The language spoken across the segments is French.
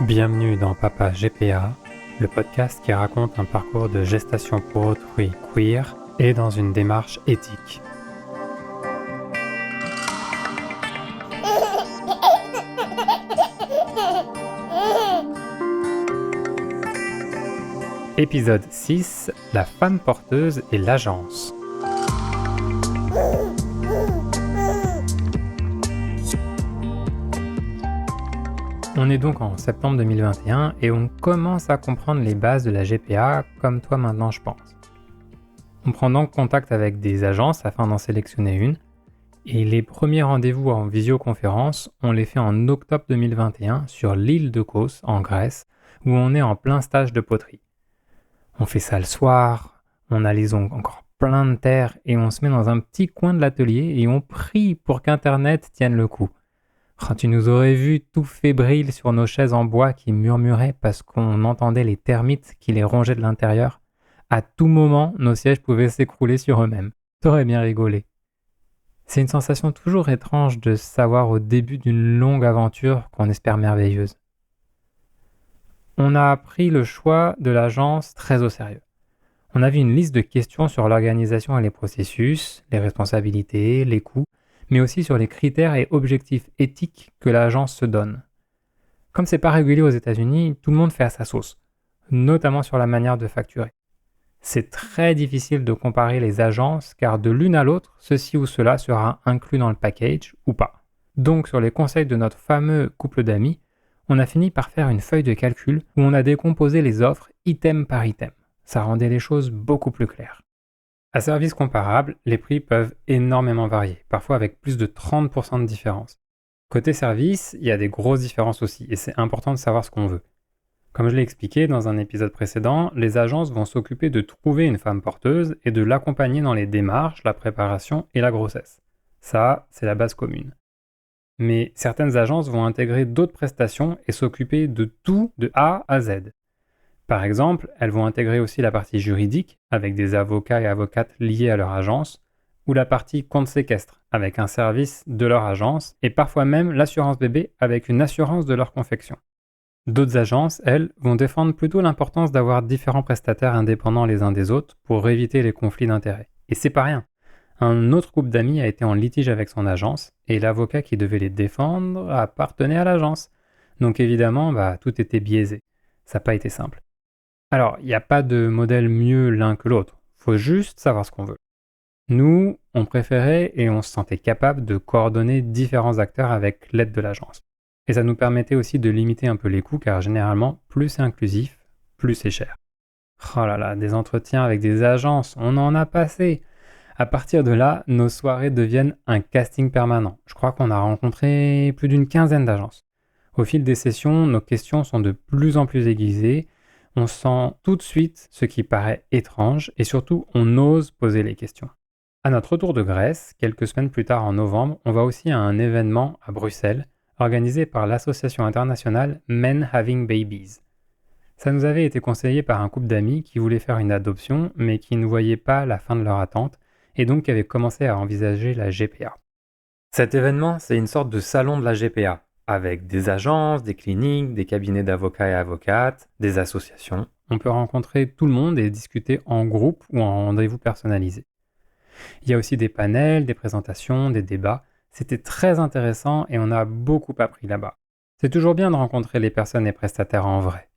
Bienvenue dans Papa GPA, le podcast qui raconte un parcours de gestation pour autrui queer et dans une démarche éthique. Épisode 6, la femme porteuse et l'agence. On est donc en septembre 2021 et on commence à comprendre les bases de la GPA comme toi maintenant je pense. On prend donc contact avec des agences afin d'en sélectionner une et les premiers rendez-vous en visioconférence, on les fait en octobre 2021 sur l'île de Kos en Grèce où on est en plein stage de poterie. On fait ça le soir, on a les ongles encore plein de terre et on se met dans un petit coin de l'atelier et on prie pour qu'Internet tienne le coup. Oh, tu nous aurais vu tout fébriles sur nos chaises en bois qui murmuraient parce qu'on entendait les termites qui les rongeaient de l'intérieur. À tout moment, nos sièges pouvaient s'écrouler sur eux-mêmes. T'aurais bien rigolé. C'est une sensation toujours étrange de savoir au début d'une longue aventure qu'on espère merveilleuse. On a pris le choix de l'agence très au sérieux. On avait une liste de questions sur l'organisation et les processus, les responsabilités, les coûts, mais aussi sur les critères et objectifs éthiques que l'agence se donne. Comme c'est pas régulé aux États-Unis, tout le monde fait à sa sauce, notamment sur la manière de facturer. C'est très difficile de comparer les agences car de l'une à l'autre, ceci ou cela sera inclus dans le package ou pas. Donc sur les conseils de notre fameux couple d'amis, on a fini par faire une feuille de calcul où on a décomposé les offres item par item. Ça rendait les choses beaucoup plus claires. À service comparable, les prix peuvent énormément varier, parfois avec plus de 30% de différence. Côté service, il y a des grosses différences aussi, et c'est important de savoir ce qu'on veut. Comme je l'ai expliqué dans un épisode précédent, les agences vont s'occuper de trouver une femme porteuse et de l'accompagner dans les démarches, la préparation et la grossesse. Ça, c'est la base commune. Mais certaines agences vont intégrer d'autres prestations et s'occuper de tout de A à Z. Par exemple, elles vont intégrer aussi la partie juridique, avec des avocats et avocates liés à leur agence, ou la partie compte séquestre, avec un service de leur agence, et parfois même l'assurance bébé avec une assurance de leur confection. D'autres agences, elles, vont défendre plutôt l'importance d'avoir différents prestataires indépendants les uns des autres pour éviter les conflits d'intérêts. Et c'est pas rien. Un autre couple d'amis a été en litige avec son agence, et l'avocat qui devait les défendre appartenait à l'agence. Donc évidemment, tout était biaisé. Ça n'a pas été simple. Alors, il n'y a pas de modèle mieux l'un que l'autre, faut juste savoir ce qu'on veut. Nous, on préférait et on se sentait capable de coordonner différents acteurs avec l'aide de l'agence. Et ça nous permettait aussi de limiter un peu les coûts car généralement, plus c'est inclusif, plus c'est cher. Oh là là, des entretiens avec des agences, on en a passé. À partir de là, nos soirées deviennent un casting permanent. Je crois qu'on a rencontré plus d'une quinzaine d'agences. Au fil des sessions, nos questions sont de plus en plus aiguisées. On sent tout de suite ce qui paraît étrange et surtout on ose poser les questions. À notre retour de Grèce, quelques semaines plus tard en novembre, on va aussi à un événement à Bruxelles organisé par l'association internationale Men Having Babies. Ça nous avait été conseillé par un couple d'amis qui voulaient faire une adoption mais qui ne voyaient pas la fin de leur attente et donc qui avaient commencé à envisager la GPA. Cet événement, c'est une sorte de salon de la GPA. Avec des agences, des cliniques, des cabinets d'avocats et avocates, des associations. On peut rencontrer tout le monde et discuter en groupe ou en rendez-vous personnalisé. Il y a aussi des panels, des présentations, des débats. C'était très intéressant et on a beaucoup appris là-bas. C'est toujours bien de rencontrer les personnes et prestataires en vrai.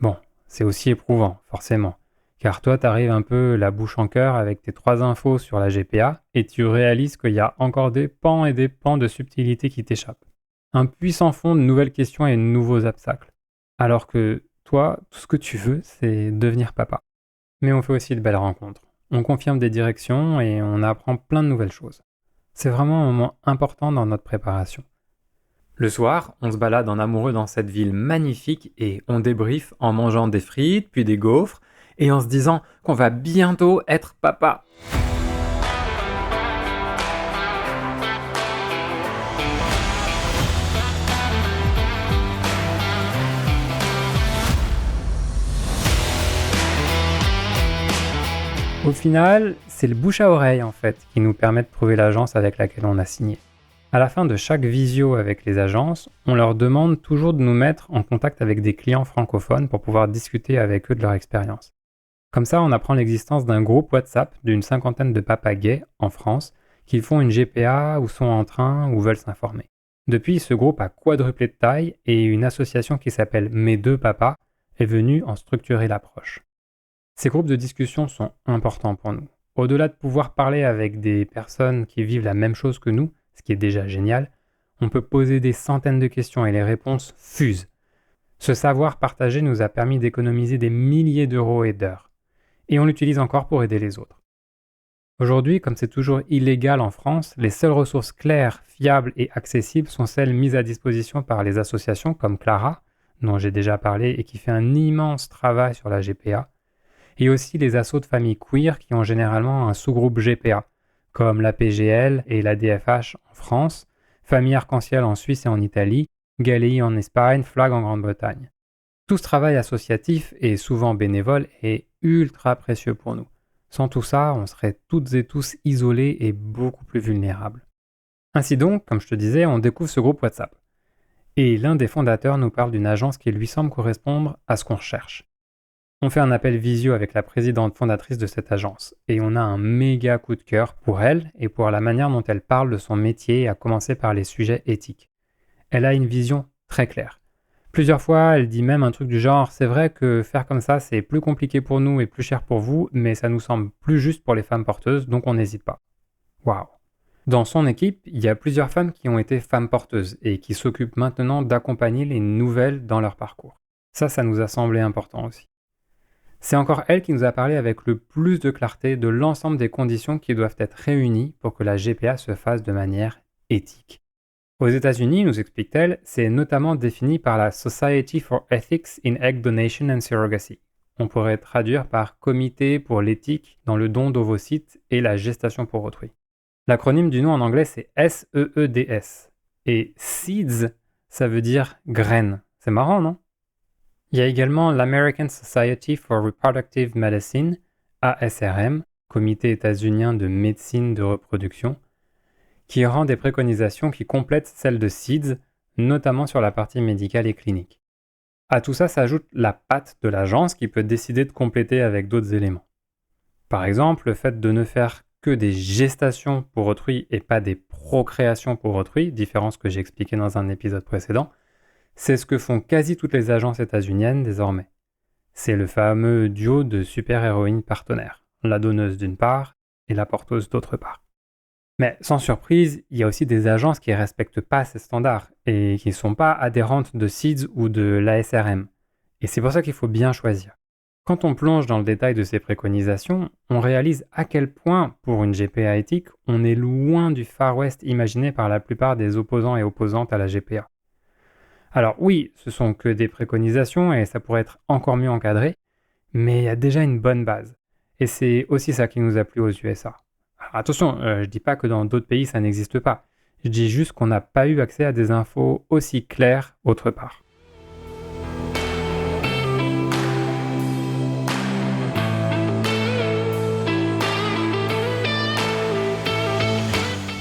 Bon, c'est aussi éprouvant, forcément. Car toi, t'arrives un peu la bouche en cœur avec tes 3 infos sur la GPA et tu réalises qu'il y a encore des pans et des pans de subtilité qui t'échappent. Un puissant fond de nouvelles questions et de nouveaux obstacles. Alors que toi, tout ce que tu veux, c'est devenir papa. Mais on fait aussi de belles rencontres. On confirme des directions et on apprend plein de nouvelles choses. C'est vraiment un moment important dans notre préparation. Le soir, on se balade en amoureux dans cette ville magnifique et on débriefe en mangeant des frites, puis des gaufres, et en se disant qu'on va bientôt être papa. Au final, c'est le bouche à oreille en fait qui nous permet de trouver l'agence avec laquelle on a signé. À la fin de chaque visio avec les agences, on leur demande toujours de nous mettre en contact avec des clients francophones pour pouvoir discuter avec eux de leur expérience. Comme ça, on apprend l'existence d'un groupe WhatsApp d'une 50aine de papas gays en France qui font une GPA ou sont en train ou veulent s'informer. Depuis, ce groupe a quadruplé de taille et une association qui s'appelle Mes deux papas est venue en structurer l'approche. Ces groupes de discussion sont importants pour nous. Au-delà de pouvoir parler avec des personnes qui vivent la même chose que nous, ce qui est déjà génial, on peut poser des centaines de questions et les réponses fusent. Ce savoir partagé nous a permis d'économiser des milliers d'euros et d'heures. Et on l'utilise encore pour aider les autres. Aujourd'hui, comme c'est toujours illégal en France, les seules ressources claires, fiables et accessibles sont celles mises à disposition par les associations comme Clara, dont j'ai déjà parlé et qui fait un immense travail sur la GPA, et aussi les assos de familles queer qui ont généralement un sous-groupe GPA, comme la PGL et la DFH en France, Famille Arc-en-Ciel en Suisse et en Italie, Galei en Espagne, Flag en Grande-Bretagne. Tout ce travail associatif et souvent bénévole est ultra précieux pour nous. Sans tout ça, on serait toutes et tous isolés et beaucoup plus vulnérables. Ainsi donc, comme je te disais, on découvre ce groupe WhatsApp. Et l'un des fondateurs nous parle d'une agence qui lui semble correspondre à ce qu'on recherche. On fait un appel visio avec la présidente fondatrice de cette agence et on a un méga coup de cœur pour elle et pour la manière dont elle parle de son métier, à commencer par les sujets éthiques. Elle a une vision très claire. Plusieurs fois, elle dit même un truc du genre « C'est vrai que faire comme ça, c'est plus compliqué pour nous et plus cher pour vous, mais ça nous semble plus juste pour les femmes porteuses, donc on n'hésite pas. » Waouh! Dans son équipe, il y a plusieurs femmes qui ont été femmes porteuses et qui s'occupent maintenant d'accompagner les nouvelles dans leur parcours. Ça nous a semblé important aussi. C'est encore elle qui nous a parlé avec le plus de clarté de l'ensemble des conditions qui doivent être réunies pour que la GPA se fasse de manière éthique. Aux États-Unis, nous explique-t-elle, c'est notamment défini par la Society for Ethics in Egg Donation and Surrogacy. On pourrait traduire par Comité pour l'éthique dans le don d'ovocytes et la gestation pour autrui. L'acronyme du nom en anglais, c'est SEEDS. Et SEEDS, ça veut dire graines. C'est marrant, non? Il y a également l'American Society for Reproductive Medicine, ASRM, Comité états-unien de médecine de reproduction, qui rend des préconisations qui complètent celles de SEEDS, notamment sur la partie médicale et clinique. À tout ça s'ajoute la patte de l'agence qui peut décider de compléter avec d'autres éléments. Par exemple, le fait de ne faire que des gestations pour autrui et pas des procréations pour autrui, différence que j'ai expliquée dans un épisode précédent, c'est ce que font quasi toutes les agences états-uniennes désormais. C'est le fameux duo de super-héroïnes partenaires, la donneuse d'une part et la porteuse d'autre part. Mais sans surprise, il y a aussi des agences qui ne respectent pas ces standards et qui ne sont pas adhérentes de SEEDS ou de l'ASRM. Et c'est pour ça qu'il faut bien choisir. Quand on plonge dans le détail de ces préconisations, on réalise à quel point, pour une GPA éthique, on est loin du Far West imaginé par la plupart des opposants et opposantes à la GPA. Alors oui, ce sont que des préconisations et ça pourrait être encore mieux encadré, mais il y a déjà une bonne base. Et c'est aussi ça qui nous a plu aux USA. Alors attention, je dis pas que dans d'autres pays ça n'existe pas. Je dis juste qu'on n'a pas eu accès à des infos aussi claires autre part.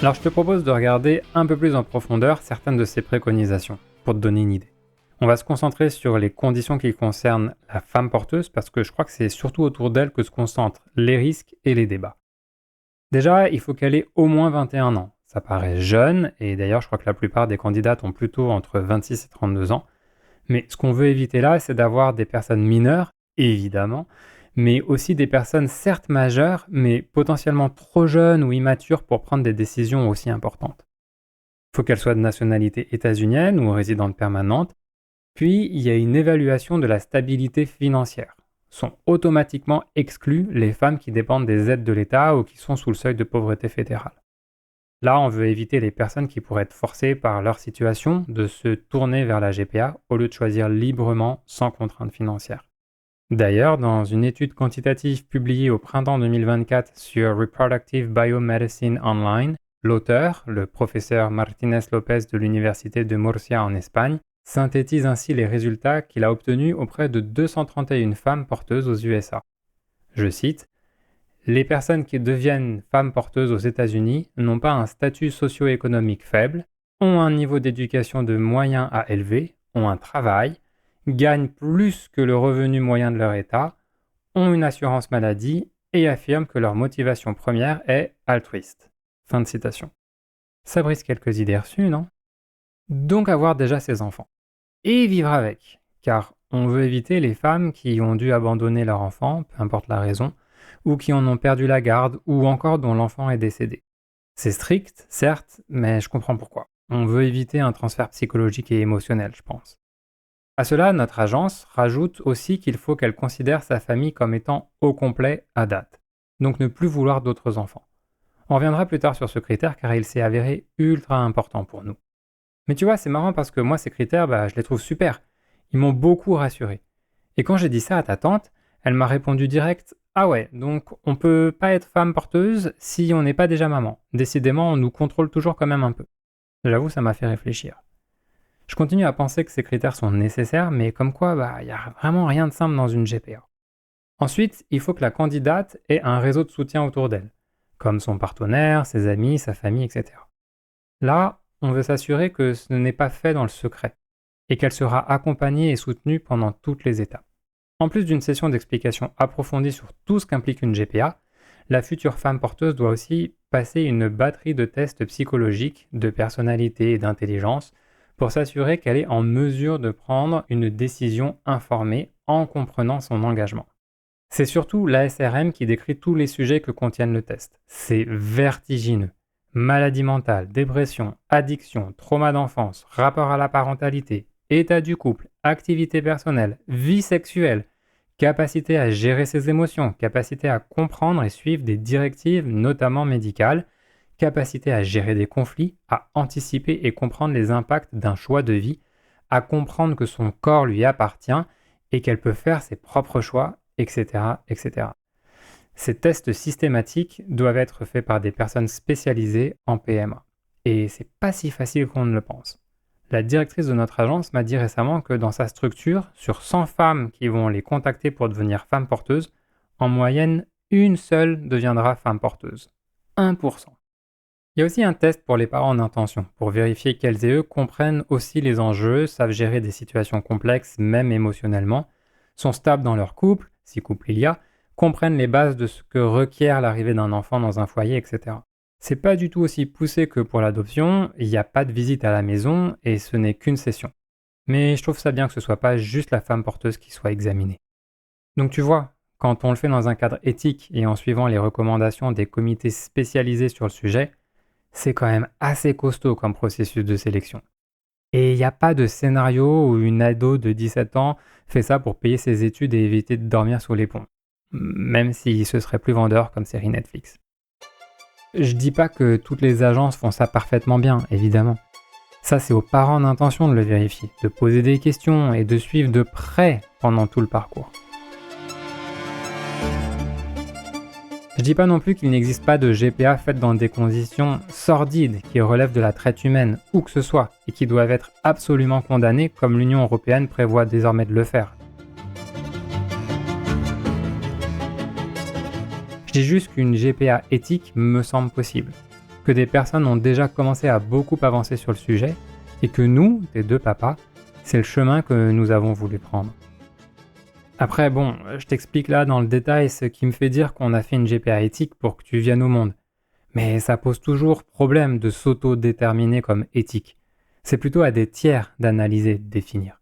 Alors je te propose de regarder un peu plus en profondeur certaines de ces préconisations, pour te donner une idée. On va se concentrer sur les conditions qui concernent la femme porteuse, parce que je crois que c'est surtout autour d'elle que se concentrent les risques et les débats. Déjà, il faut qu'elle ait au moins 21 ans. Ça paraît jeune, et d'ailleurs je crois que la plupart des candidates ont plutôt entre 26 et 32 ans. Mais ce qu'on veut éviter là, c'est d'avoir des personnes mineures, évidemment, mais aussi des personnes certes majeures, mais potentiellement trop jeunes ou immatures pour prendre des décisions aussi importantes. Il faut qu'elles soient de nationalité états-unienne ou résidente permanente. Puis, il y a une évaluation de la stabilité financière. Sont automatiquement exclues les femmes qui dépendent des aides de l'État ou qui sont sous le seuil de pauvreté fédérale. Là, on veut éviter les personnes qui pourraient être forcées par leur situation de se tourner vers la GPA au lieu de choisir librement sans contrainte financière. D'ailleurs, dans une étude quantitative publiée au printemps 2024 sur Reproductive Biomedicine Online, l'auteur, le professeur Martínez López de l'Université de Murcia en Espagne, synthétise ainsi les résultats qu'il a obtenus auprès de 231 femmes porteuses aux USA. Je cite : « Les personnes qui deviennent femmes porteuses aux États-Unis n'ont pas un statut socio-économique faible, ont un niveau d'éducation de moyen à élevé, ont un travail, gagnent plus que le revenu moyen de leur État, ont une assurance maladie et affirment que leur motivation première est altruiste. Fin de citation. Ça brise quelques idées reçues, non? Donc avoir déjà ses enfants. Et vivre avec, car on veut éviter les femmes qui ont dû abandonner leur enfant, peu importe la raison, ou qui en ont perdu la garde, ou encore dont l'enfant est décédé. C'est strict, certes, mais je comprends pourquoi. On veut éviter un transfert psychologique et émotionnel, je pense. À cela, notre agence rajoute aussi qu'il faut qu'elle considère sa famille comme étant au complet à date, donc ne plus vouloir d'autres enfants. On reviendra plus tard sur ce critère car il s'est avéré ultra important pour nous. Mais tu vois, c'est marrant parce que moi, ces critères, je les trouve super. Ils m'ont beaucoup rassuré. Et quand j'ai dit ça à ta tante, elle m'a répondu direct: Ah ouais, donc on peut pas être femme porteuse si on n'est pas déjà maman. Décidément, on nous contrôle toujours quand même un peu. J'avoue, ça m'a fait réfléchir. Je continue à penser que ces critères sont nécessaires, mais comme quoi, y a vraiment rien de simple dans une GPA. Ensuite, il faut que la candidate ait un réseau de soutien autour d'elle, comme son partenaire, ses amis, sa famille, etc. Là, on veut s'assurer que ce n'est pas fait dans le secret, et qu'elle sera accompagnée et soutenue pendant toutes les étapes. En plus d'une session d'explication approfondie sur tout ce qu'implique une GPA, la future femme porteuse doit aussi passer une batterie de tests psychologiques, de personnalité et d'intelligence pour s'assurer qu'elle est en mesure de prendre une décision informée en comprenant son engagement. C'est surtout l'ASRM qui décrit tous les sujets que contiennent le test. C'est vertigineux. Maladie mentale, dépression, addiction, trauma d'enfance, rapport à la parentalité, état du couple, activité personnelle, vie sexuelle, capacité à gérer ses émotions, capacité à comprendre et suivre des directives, notamment médicales, capacité à gérer des conflits, à anticiper et comprendre les impacts d'un choix de vie, à comprendre que son corps lui appartient et qu'elle peut faire ses propres choix, etc., etc. Ces tests systématiques doivent être faits par des personnes spécialisées en PMA. Et c'est pas si facile qu'on ne le pense. La directrice de notre agence m'a dit récemment que dans sa structure, sur 100 femmes qui vont les contacter pour devenir femme porteuse, en moyenne, une seule deviendra femme porteuse. 1%. Il y a aussi un test pour les parents d'intention, pour vérifier qu'elles et eux comprennent aussi les enjeux, savent gérer des situations complexes, même émotionnellement, sont stables dans leur couple, si couple il y a, comprennent les bases de ce que requiert l'arrivée d'un enfant dans un foyer, etc. C'est pas du tout aussi poussé que pour l'adoption, il n'y a pas de visite à la maison et ce n'est qu'une session. Mais je trouve ça bien que ce soit pas juste la femme porteuse qui soit examinée. Donc tu vois, quand on le fait dans un cadre éthique et en suivant les recommandations des comités spécialisés sur le sujet, c'est quand même assez costaud comme processus de sélection. Et il n'y a pas de scénario où une ado de 17 ans fait ça pour payer ses études et éviter de dormir sous les ponts. Même si ce serait plus vendeur comme série Netflix. Je dis pas que toutes les agences font ça parfaitement bien, évidemment. Ça, c'est aux parents d'intention de le vérifier, de poser des questions et de suivre de près pendant tout le parcours. Je dis pas non plus qu'il n'existe pas de GPA faite dans des conditions sordides qui relèvent de la traite humaine, où que ce soit, et qui doivent être absolument condamnées comme l'Union européenne prévoit désormais de le faire. Je dis juste qu'une GPA éthique me semble possible, que des personnes ont déjà commencé à beaucoup avancer sur le sujet, et que nous, tes deux papas, c'est le chemin que nous avons voulu prendre. Après, bon, je t'explique là dans le détail ce qui me fait dire qu'on a fait une GPA éthique pour que tu viennes au monde. Mais ça pose toujours problème de s'auto-déterminer comme éthique. C'est plutôt à des tiers d'analyser, de définir.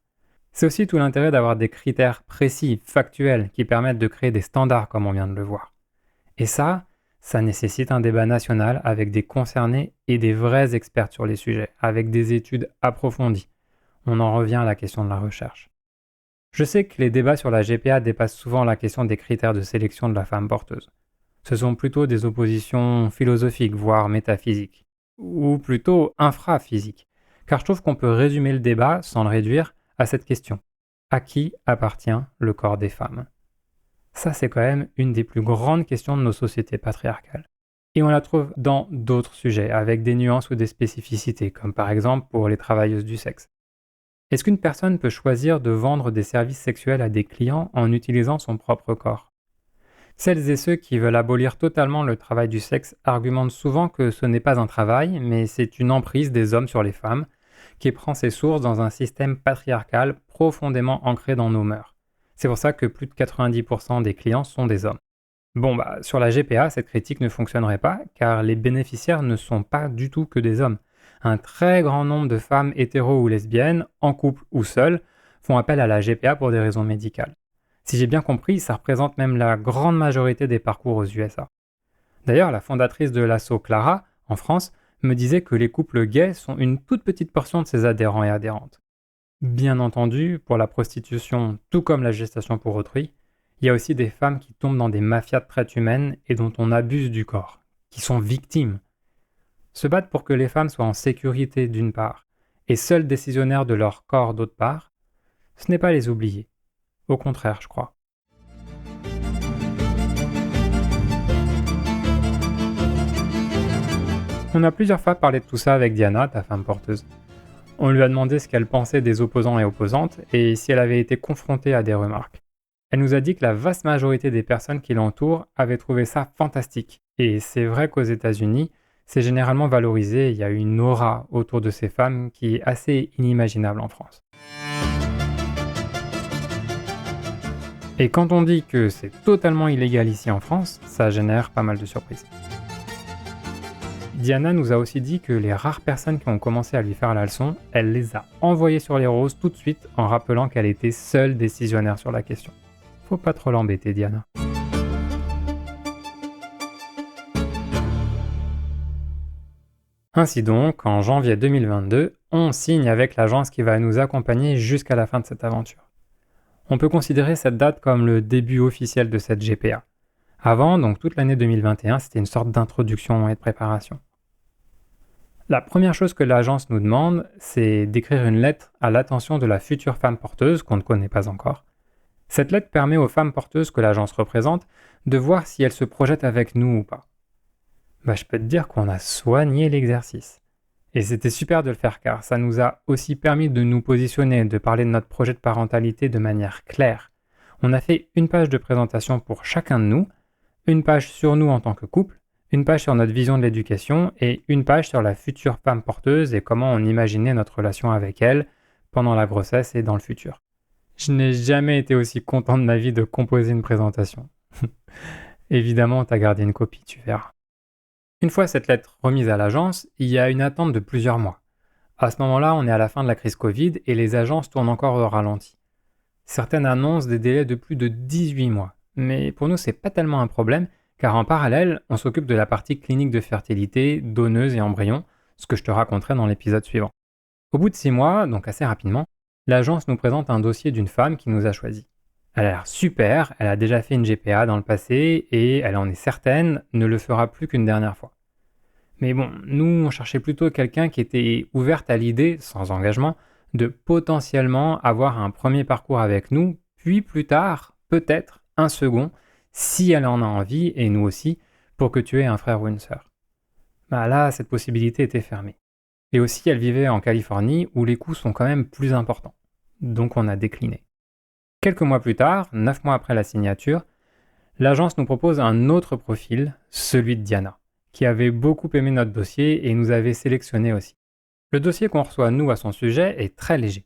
C'est aussi tout l'intérêt d'avoir des critères précis, factuels, qui permettent de créer des standards comme on vient de le voir. Et ça nécessite un débat national avec des concernés et des vrais experts sur les sujets, avec des études approfondies. On en revient à la question de la recherche. Je sais que les débats sur la GPA dépassent souvent la question des critères de sélection de la femme porteuse. Ce sont plutôt des oppositions philosophiques, voire métaphysiques, ou plutôt infraphysiques, car je trouve qu'on peut résumer le débat, sans le réduire, à cette question. À qui appartient le corps des femmes ? Ça, c'est quand même une des plus grandes questions de nos sociétés patriarcales. Et on la trouve dans d'autres sujets, avec des nuances ou des spécificités, comme par exemple pour les travailleuses du sexe. Est-ce qu'une personne peut choisir de vendre des services sexuels à des clients en utilisant son propre corps ? Celles et ceux qui veulent abolir totalement le travail du sexe argumentent souvent que ce n'est pas un travail, mais c'est une emprise des hommes sur les femmes, qui prend ses sources dans un système patriarcal profondément ancré dans nos mœurs. C'est pour ça que plus de 90% des clients sont des hommes. Bon, sur la GPA, cette critique ne fonctionnerait pas, car les bénéficiaires ne sont pas du tout que des hommes. Un très grand nombre de femmes hétéros ou lesbiennes, en couple ou seules, font appel à la GPA pour des raisons médicales. Si j'ai bien compris, ça représente même la grande majorité des parcours aux USA. D'ailleurs, la fondatrice de l'asso Clara, en France, me disait que les couples gays sont une toute petite portion de ses adhérents et adhérentes. Bien entendu, pour la prostitution, tout comme la gestation pour autrui, il y a aussi des femmes qui tombent dans des mafias de traite humaine et dont on abuse du corps, qui sont victimes. Se battre pour que les femmes soient en sécurité d'une part, et seules décisionnaires de leur corps d'autre part, ce n'est pas les oublier. Au contraire, je crois. On a plusieurs fois parlé de tout ça avec Diana, ta femme porteuse. On lui a demandé ce qu'elle pensait des opposants et opposantes et si elle avait été confrontée à des remarques. Elle nous a dit que la vaste majorité des personnes qui l'entourent avaient trouvé ça fantastique. Et c'est vrai qu'aux États-Unis, c'est généralement valorisé, il y a une aura autour de ces femmes qui est assez inimaginable en France. Et quand on dit que c'est totalement illégal ici en France, ça génère pas mal de surprises. Diana nous a aussi dit que les rares personnes qui ont commencé à lui faire la leçon, elle les a envoyées sur les roses tout de suite en rappelant qu'elle était seule décisionnaire sur la question. Faut pas trop l'embêter, Diana. Ainsi donc, en janvier 2022, on signe avec l'agence qui va nous accompagner jusqu'à la fin de cette aventure. On peut considérer cette date comme le début officiel de cette GPA. Avant, donc toute l'année 2021, c'était une sorte d'introduction et de préparation. La première chose que l'agence nous demande, c'est d'écrire une lettre à l'attention de la future femme porteuse qu'on ne connaît pas encore. Cette lettre permet aux femmes porteuses que l'agence représente de voir si elles se projettent avec nous ou pas. Je peux te dire qu'on a soigné l'exercice. Et c'était super de le faire car ça nous a aussi permis de nous positionner, de parler de notre projet de parentalité de manière claire. On a fait une page de présentation pour chacun de nous, une page sur nous en tant que couple, une page sur notre vision de l'éducation et une page sur la future femme porteuse et comment on imaginait notre relation avec elle pendant la grossesse et dans le futur. Je n'ai jamais été aussi content de ma vie de composer une présentation. Évidemment, t'as gardé une copie, tu verras. Une fois cette lettre remise à l'agence, il y a une attente de plusieurs mois. À ce moment-là, on est à la fin de la crise Covid et les agences tournent encore au ralenti. Certaines annoncent des délais de plus de 18 mois. Mais pour nous, c'est pas tellement un problème, car en parallèle, on s'occupe de la partie clinique de fertilité, donneuse et embryon, ce que je te raconterai dans l'épisode suivant. Au bout de 6 mois, donc assez rapidement, l'agence nous présente un dossier d'une femme qui nous a choisi. Elle a l'air super, elle a déjà fait une GPA dans le passé et elle en est certaine, ne le fera plus qu'une dernière fois. Mais bon, nous, on cherchait plutôt quelqu'un qui était ouverte à l'idée, sans engagement, de potentiellement avoir un premier parcours avec nous, puis plus tard, peut-être, un second, si elle en a envie, et nous aussi, pour que tu aies un frère ou une sœur. Là, cette possibilité était fermée. Et aussi, elle vivait en Californie, où les coûts sont quand même plus importants. Donc on a décliné. Quelques mois plus tard, 9 mois après la signature, l'agence nous propose un autre profil, celui de Diana, qui avait beaucoup aimé notre dossier et nous avait sélectionné aussi. Le dossier qu'on reçoit nous à son sujet est très léger.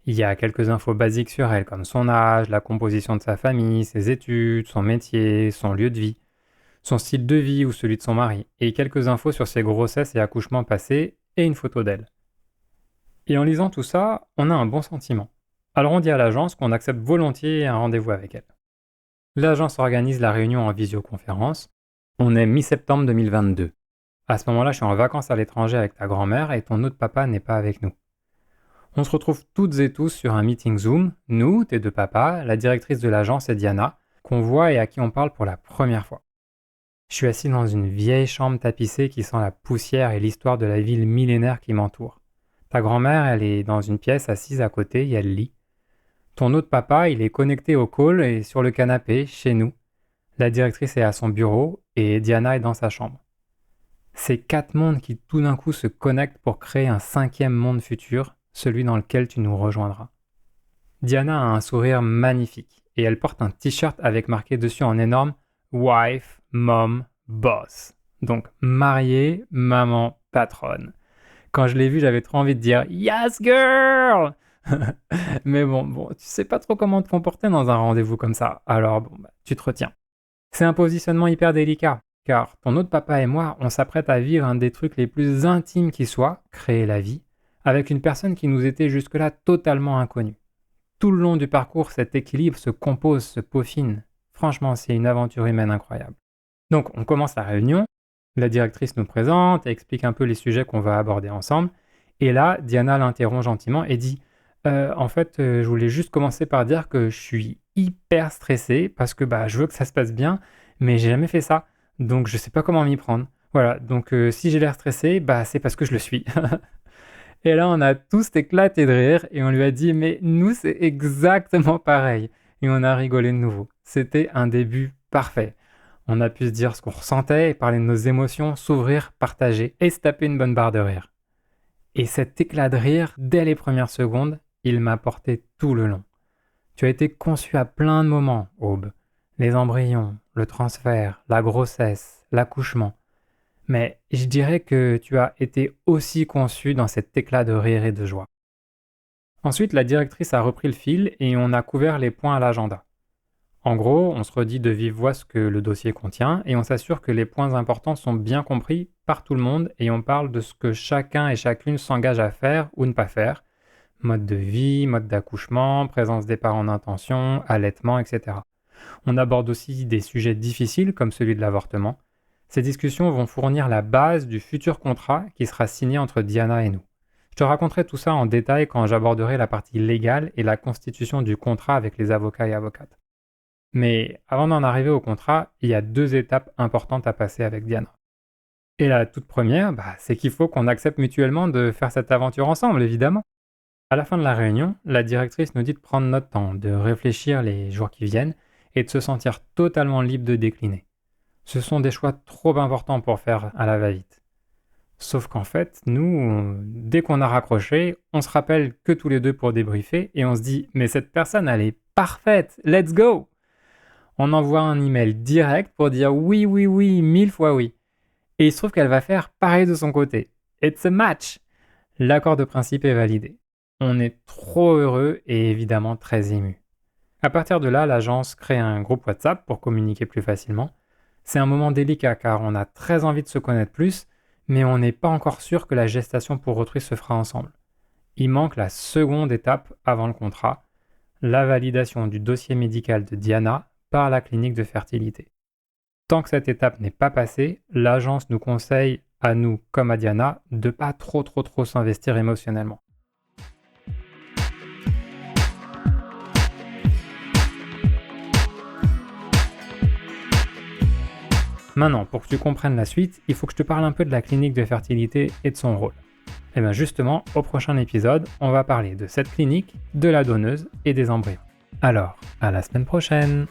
Il y a quelques infos basiques sur elle, comme son âge, la composition de sa famille, ses études, son métier, son lieu de vie, son style de vie ou celui de son mari, et quelques infos sur ses grossesses et accouchements passés, et une photo d'elle. Et en lisant tout ça, on a un bon sentiment. Alors on dit à l'agence qu'on accepte volontiers un rendez-vous avec elle. L'agence organise la réunion en visioconférence. On est mi-septembre 2022. À ce moment-là, je suis en vacances à l'étranger avec ta grand-mère et ton autre papa n'est pas avec nous. On se retrouve toutes et tous sur un meeting Zoom, nous, tes deux papas, la directrice de l'agence et Diana, qu'on voit et à qui on parle pour la première fois. Je suis assis dans une vieille chambre tapissée qui sent la poussière et l'histoire de la ville millénaire qui m'entoure. Ta grand-mère, elle est dans une pièce assise à côté et elle lit. Ton autre papa, il est connecté au call et sur le canapé, chez nous. La directrice est à son bureau et Diana est dans sa chambre. C'est 4 mondes qui tout d'un coup se connectent pour créer un 5e monde futur, celui dans lequel tu nous rejoindras. Diana a un sourire magnifique et elle porte un t-shirt avec marqué dessus en énorme wife, mom, boss. Donc marié, maman, patronne. Quand je l'ai vu, j'avais trop envie de dire Yes girl. Mais bon, tu sais pas trop comment te comporter dans un rendez-vous comme ça. Alors tu te retiens. C'est un positionnement hyper délicat, car ton autre papa et moi, on s'apprête à vivre un des trucs les plus intimes qui soit, créer la vie, avec une personne qui nous était jusque-là totalement inconnue. Tout le long du parcours, cet équilibre se compose, se peaufine. Franchement, c'est une aventure humaine incroyable. Donc, on commence la réunion, la directrice nous présente et explique un peu les sujets qu'on va aborder ensemble, et là, Diana l'interrompt gentiment et dit en fait, je voulais juste commencer par dire que je suis hyper stressé parce que je veux que ça se passe bien, mais j'ai jamais fait ça, donc je sais pas comment m'y prendre. Voilà, donc si j'ai l'air stressé, c'est parce que je le suis. Et là, on a tous éclaté de rire et on lui a dit mais nous, c'est exactement pareil. Et on a rigolé de nouveau. C'était un début parfait. On a pu se dire ce qu'on ressentait et parler de nos émotions, s'ouvrir, partager et se taper une bonne barre de rire. Et cet éclat de rire, dès les premières secondes, il m'a porté tout le long. Tu as été conçu à plein de moments, Aube. Les embryons, le transfert, la grossesse, l'accouchement. Mais je dirais que tu as été aussi conçu dans cet éclat de rire et de joie. Ensuite, la directrice a repris le fil et on a couvert les points à l'agenda. En gros, on se redit de vive voix ce que le dossier contient et on s'assure que les points importants sont bien compris par tout le monde et on parle de ce que chacun et chacune s'engage à faire ou ne pas faire. Mode de vie, mode d'accouchement, présence des parents en intention, allaitement, etc. On aborde aussi des sujets difficiles comme celui de l'avortement. Ces discussions vont fournir la base du futur contrat qui sera signé entre Diana et nous. Je te raconterai tout ça en détail quand j'aborderai la partie légale et la constitution du contrat avec les avocats et avocates. Mais avant d'en arriver au contrat, il y a 2 étapes importantes à passer avec Diana. Et la toute première, c'est qu'il faut qu'on accepte mutuellement de faire cette aventure ensemble, évidemment. À la fin de la réunion, la directrice nous dit de prendre notre temps, de réfléchir les jours qui viennent et de se sentir totalement libre de décliner. Ce sont des choix trop importants pour faire à la va-vite. Sauf qu'en fait, nous, dès qu'on a raccroché, on se rappelle que tous les deux pour débriefer et on se dit « Mais cette personne, elle est parfaite, let's go !» On envoie un email direct pour dire « Oui, 1000 fois oui !» Et il se trouve qu'elle va faire pareil de son côté. It's a match! L'accord de principe est validé. On est trop heureux et évidemment très ému. À partir de là, l'agence crée un groupe WhatsApp pour communiquer plus facilement. C'est un moment délicat car on a très envie de se connaître plus, mais on n'est pas encore sûr que la gestation pour autrui se fera ensemble. Il manque la seconde étape avant le contrat, la validation du dossier médical de Diana par la clinique de fertilité. Tant que cette étape n'est pas passée, l'agence nous conseille, à nous comme à Diana, de pas trop s'investir émotionnellement. Maintenant, pour que tu comprennes la suite, il faut que je te parle un peu de la clinique de fertilité et de son rôle. Et bien justement, au prochain épisode, on va parler de cette clinique, de la donneuse et des embryons. Alors, à la semaine prochaine!